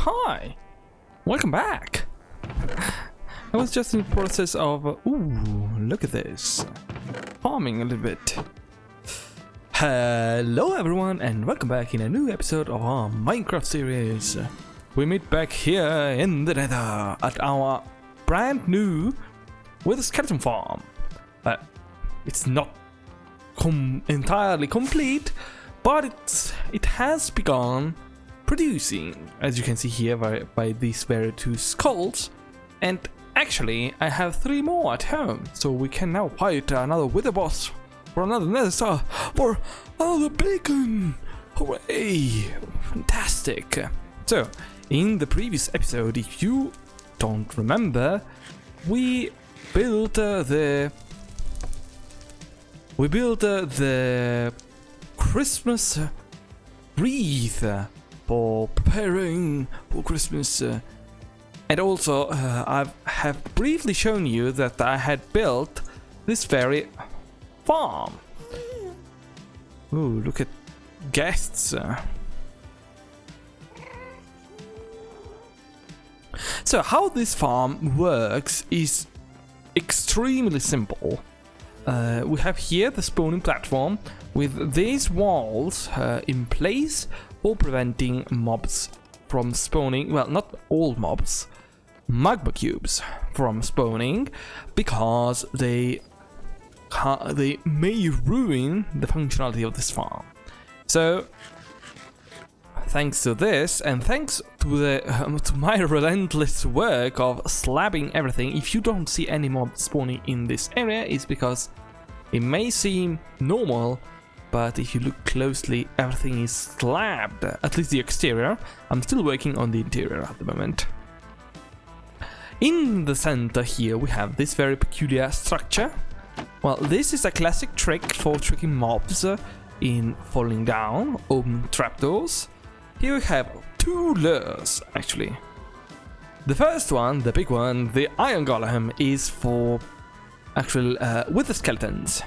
Hi! Welcome back! I was just in the process of... ooh, look at this. Farming a little bit. Hello everyone and welcome back in a new episode of our Minecraft series. We meet back here in the Nether at our brand new with a skeleton farm. It's not entirely complete, but it has begun producing, as you can see here by these very two skulls. And actually I have 3 more at home, so we can now fight another wither boss for another nether star for another bacon. Hooray! Fantastic. So in the previous episode, if you don't remember, we built the Christmas wreath for preparing for Christmas. And also, I have briefly shown you that I had built this very farm. Ooh, look at guests. So how this farm works is extremely simple. We have here the spawning platform with these walls in place for preventing mobs from spawning. Well, not all mobs, magma cubes from spawning, because they may ruin the functionality of this farm. So thanks to this, and thanks to to my relentless work of slabbing everything, if you don't see any mobs spawning in this area, it's because it may seem normal, but if you look closely, everything is slabbed, at least the exterior. I'm still working on the interior at the moment. In the center here we have this very peculiar structure. Well, this is a classic trick for tricking mobs in falling down, opening trapdoors. Here we have 2 lures, actually. The first one, the big one, the iron golem, is for actual wither skeletons,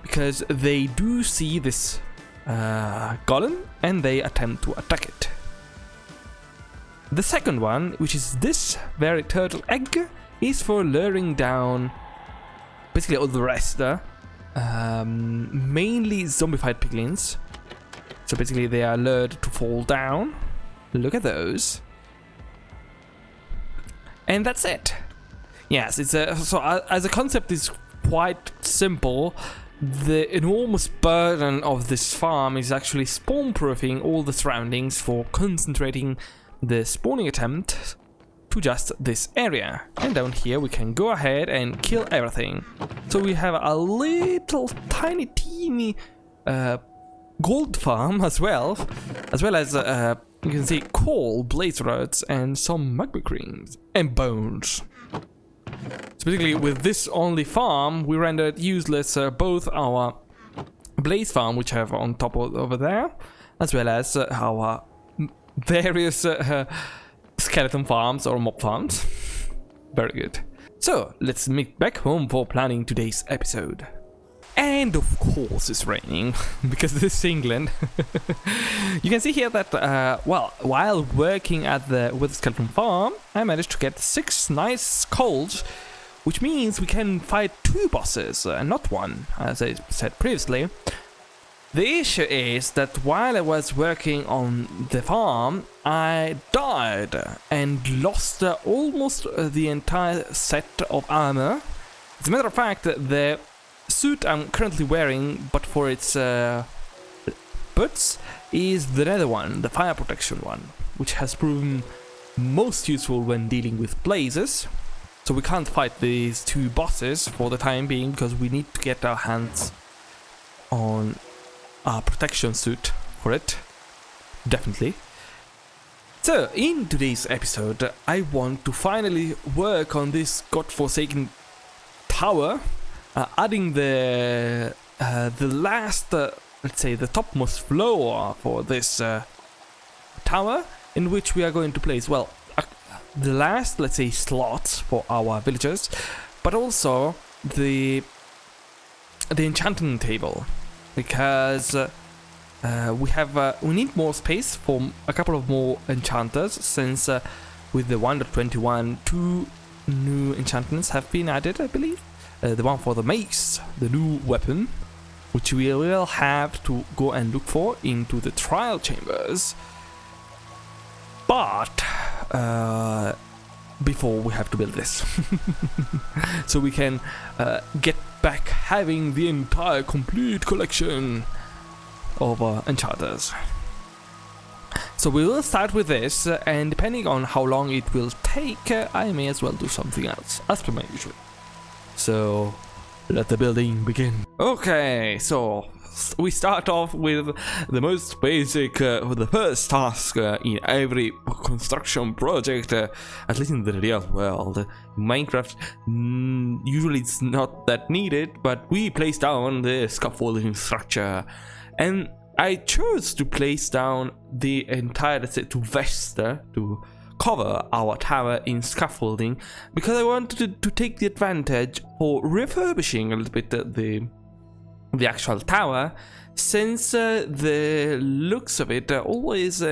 because they do see this golem and they attempt to attack it. The second one, which is this very turtle egg, is for luring down basically all the rest, mainly zombified piglins. So basically they are lured to fall down. Look at those. And that's it. Yes, it's as a concept is quite simple. The enormous burden of this farm is actually spawn-proofing all the surroundings for concentrating the spawning attempt to just this area. And down here we can go ahead and kill everything. So we have a little tiny teeny gold farm as well as you can see coal, blaze rods, and some magma creams and bones. So basically with this only farm we rendered useless both our blaze farm, which I have on top over there, as well as our various skeleton farms or mob farms. Very good. So let's meet back home for planning today's episode. And of course it's raining, because this is England. You can see here that, well, while working at the skeleton farm, I managed to get 6 nice skulls, which means we can fight 2 bosses, and not 1, as I said previously. The issue is that while I was working on the farm, I died and lost almost the entire set of armor. As a matter of fact, the suit I'm currently wearing, but for its boots, is the nether one, the fire protection one, which has proven most useful when dealing with blazes. So we can't fight these 2 bosses for the time being, because we need to get our hands on a protection suit for it, definitely. So in today's episode I want to finally work on this godforsaken tower, adding the last, let's say the topmost floor for this tower, in which we are going to place, well, the last, let's say, slots for our villagers, but also the enchantment table, because we need more space for a couple of more enchanters, since with the 1.21 2 new enchantments have been added, I believe. The one for the mace, the new weapon, which we will have to go and look for into the trial chambers. But before we have to build this, so we can get back having the entire complete collection of enchanters. So we will start with this, and depending on how long it will take, I may as well do something else, as per my usual. So let the building begin. Okay, so we start off with the most basic, the first task in every construction project, at least in the real world. Minecraft, usually it's not that needed, but we place down the scaffolding structure. And I chose to place down the entire, let's say, to cover our tower in scaffolding, because I wanted to take the advantage for refurbishing a little bit the actual tower, since the looks of it always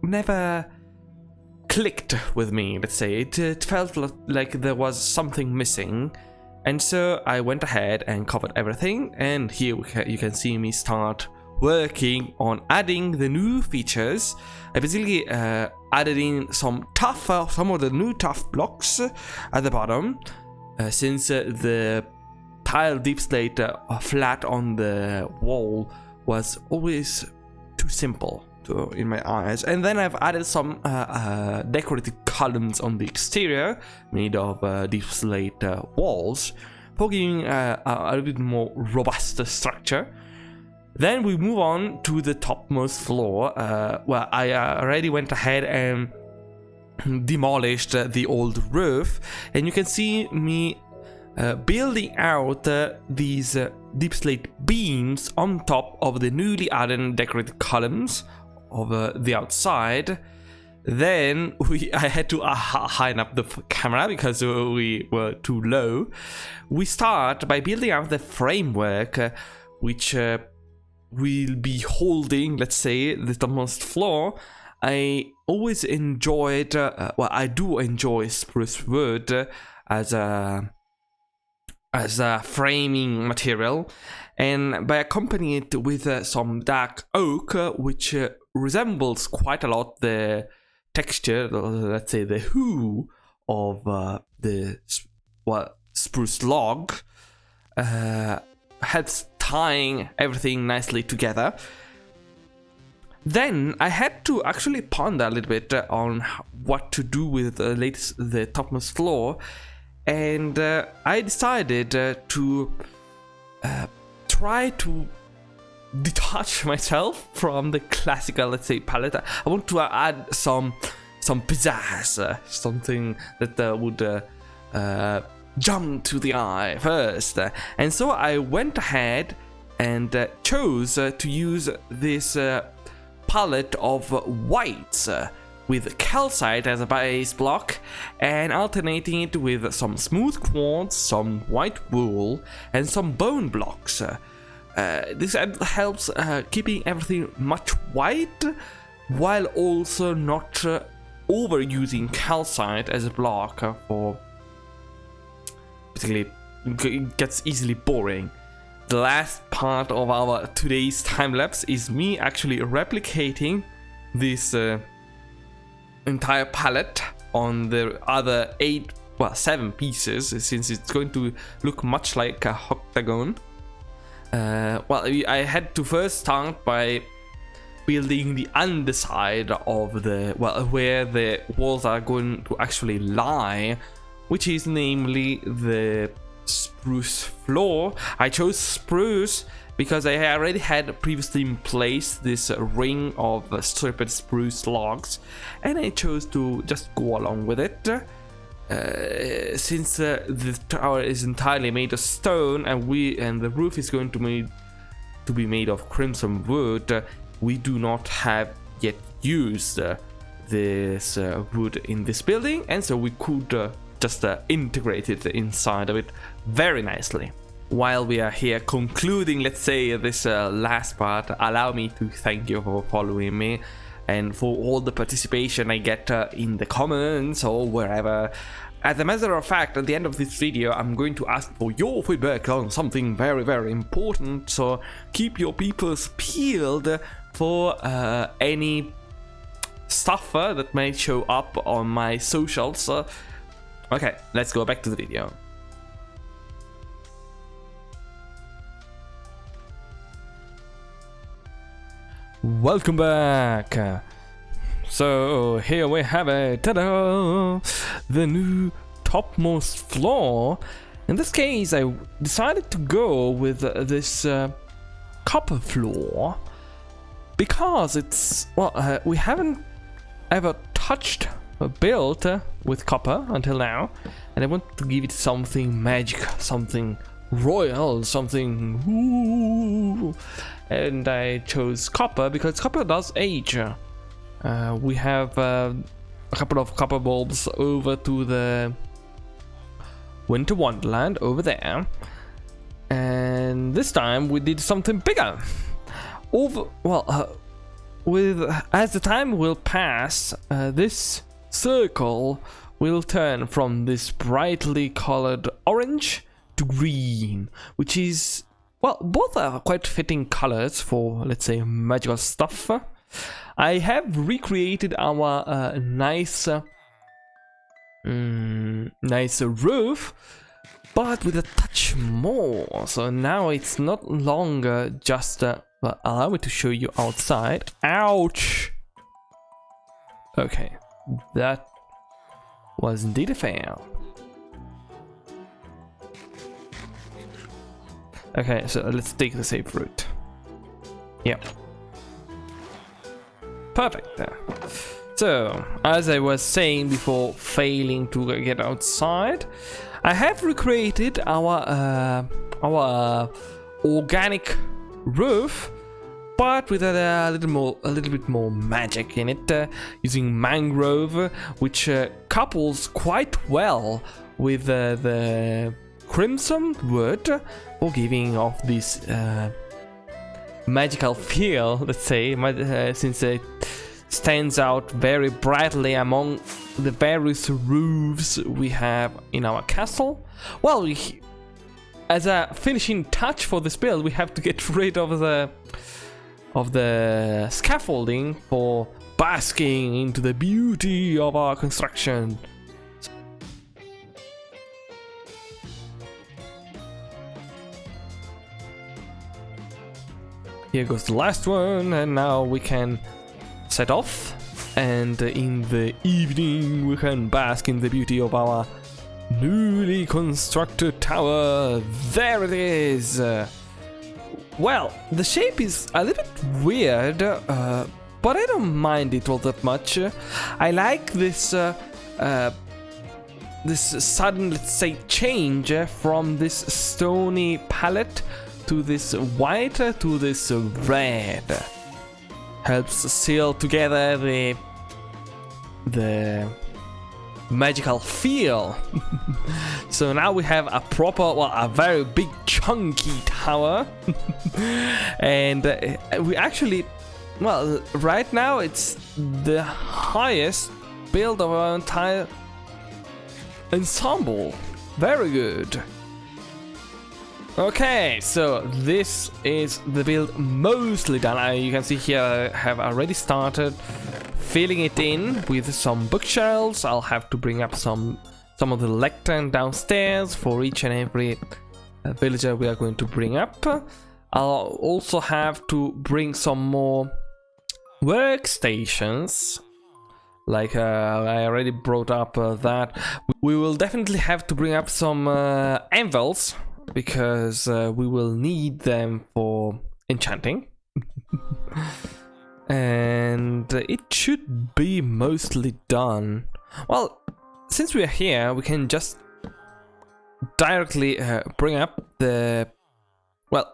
never clicked with me, let's say. It felt like there was something missing, and so I went ahead and covered everything, and here you can see me start working on adding the new features. I basically added in some of the new tough blocks at the bottom, since the tile deep slate flat on the wall was always too simple in my eyes. And then I've added some decorative columns on the exterior made of deep slate walls for giving a little bit more robust structure. Then we move on to the topmost floor, where I already went ahead and demolished the old roof, and you can see me building out these deep slate beams on top of the newly added decorated columns of the outside. Then I had to hide up the camera because we were too low. We start by building out the framework, which will be holding, let's say, the topmost floor. I always enjoyed, I do enjoy spruce wood as a framing material, and by accompanying it with some dark oak, which resembles quite a lot the texture, let's say the hue of the spruce log, helps tying everything nicely together. Then I had to actually ponder a little bit on what to do with the topmost floor, and I decided to try to detach myself from the classical, let's say, palette. I want to add some pizzazz, something that would jump to the eye first. And so I went ahead and chose to use this palette of whites with calcite as a base block, and alternating it with some smooth quartz, some white wool, and some bone blocks. This helps keeping everything much white, while also not overusing calcite as a block for, basically, it gets easily boring. The last part of our today's time lapse is me actually replicating this entire palette on the other 7 pieces, since it's going to look much like a octagon. I had to first start by building the underside of where the walls are going to actually lie, which is namely the spruce floor. I chose spruce because I already had previously in place this ring of stripped spruce logs, and I chose to just go along with it. Since the tower is entirely made of stone, and the roof is going to be made of crimson wood, we do not have yet used this wood in this building, and so we could just integrate it inside of it very nicely. while we are here concluding, let's say, this last part, allow me to thank you for following me and for all the participation I get in the comments or wherever. As a matter of fact, at the end of this video, I'm going to ask for your feedback on something very, very important, so keep your peoples peeled for any stuff that may show up on my socials. Okay, let's go back to the video. Welcome back. So here we have it, ta-da! The new topmost floor. In this case, I decided to go with this copper floor because it's, well, we haven't ever touched or built with copper until now, and I want to give it something magic, something royal, something ooh. And I chose copper because copper does age. We have a couple of copper bulbs over to the Winter Wonderland over there, and this time we did something bigger. As the time will pass, this circle will turn from this brightly colored orange to green, which is, well, both are quite fitting colors for, let's say, magical stuff. I have recreated our nice roof, but with a touch more. So now it's not longer just well, allow me to show you outside. Ouch! Okay, that was indeed a fail. Okay, so let's take the safe route. Yep. Perfect. So, as I was saying before failing to get outside, I have recreated our organic roof, but with a little bit more magic in it, using mangrove, which couples quite well with the crimson wood for giving off this magical feel, let's say, since it stands out very brightly among the various roofs we have in our castle. Well, as a finishing touch for this build, we have to get rid of the scaffolding for basking into the beauty of our construction. Here goes the last one, and now we can set off, and in the evening we can bask in the beauty of our newly constructed tower. There it is! Well, the shape is a little bit weird, but I don't mind it all that much. I like this this sudden, let's say, change from this stony palette to this white to this red. Helps seal together the magical feel. So now we have a proper, well, a very big chunky tower. And we actually, well, right now it's the highest build of our entire ensemble. Very good. Okay, so this is the build mostly done. You can see here I have already started filling it in with some bookshelves. I'll have to bring up some of the lectern downstairs for each and every villager we are going to bring up. I'll also have to bring some more workstations. Like I already brought up that. We will definitely have to bring up some anvils, because we will need them for enchanting. And it should be mostly done. Well, since we are here, we can just directly bring up the... Well,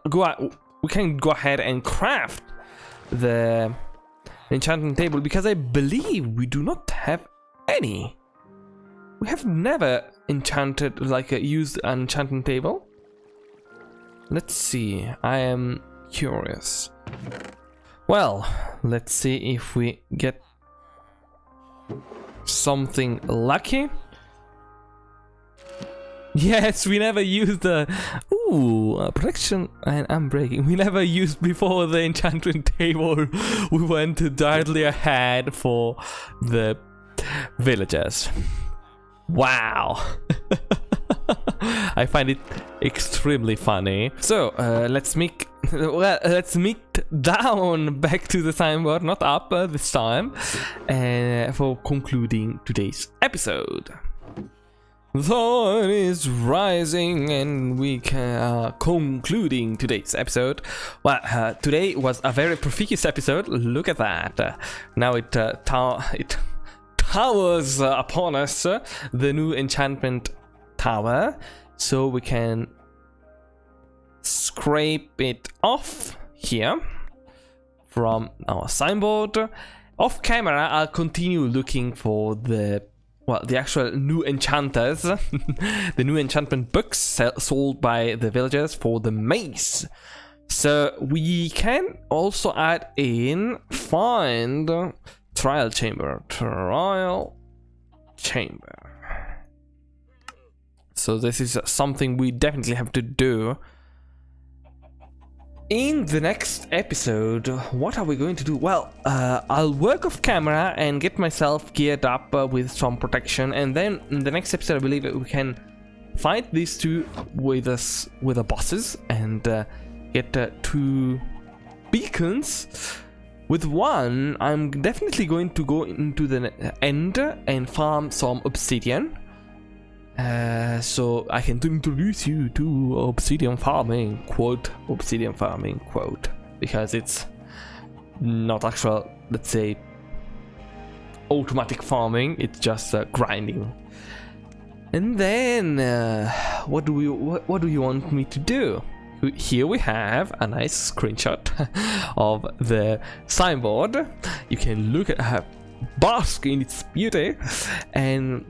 we can go ahead and craft the enchanting table, because I believe we do not have any. We have never enchanted, like used an enchanting table. let's see. I am curious. Well, let's see if we get something lucky. Yes, we never used the protection and unbreaking. We never used before the enchantment table. We went directly ahead for the villagers. Wow. I find it extremely funny. So let's make down back to the signboard, not up this time, for concluding today's episode. The sun is rising and we are concluding today's episode. Well, today was a very profuse episode. Look at that. Now it towers upon us, the new enchantment tower. So we can scrape it off here from our signboard. Off camera, I'll continue looking for the actual new enchanters, the new enchantment books sold by the villagers for the maze. So we can also add in find trial chamber. So this is something we definitely have to do. In the next episode, what are we going to do? Well, I'll work off camera and get myself geared up with some protection, and then in the next episode I believe we can fight these two with the bosses and get 2 beacons. With one, I'm definitely going to go into the end and farm some obsidian. So I can introduce you to obsidian farming, quote, because it's not actual, let's say, automatic farming, it's just grinding. And then, what do you want me to do? Here we have a nice screenshot of the signboard. You can look at her, bask in its beauty, and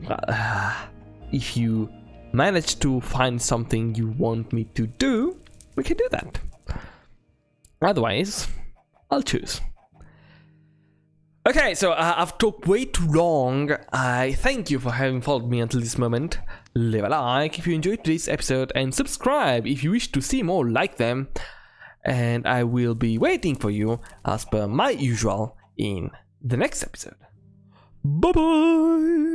if you manage to find something you want me to do, we can do that. Otherwise, I'll choose. Okay, so I've talked way too long. I thank you for having followed me until this moment. Leave a like if you enjoyed today's episode and subscribe if you wish to see more like them. And I will be waiting for you as per my usual in the next episode. Bye bye!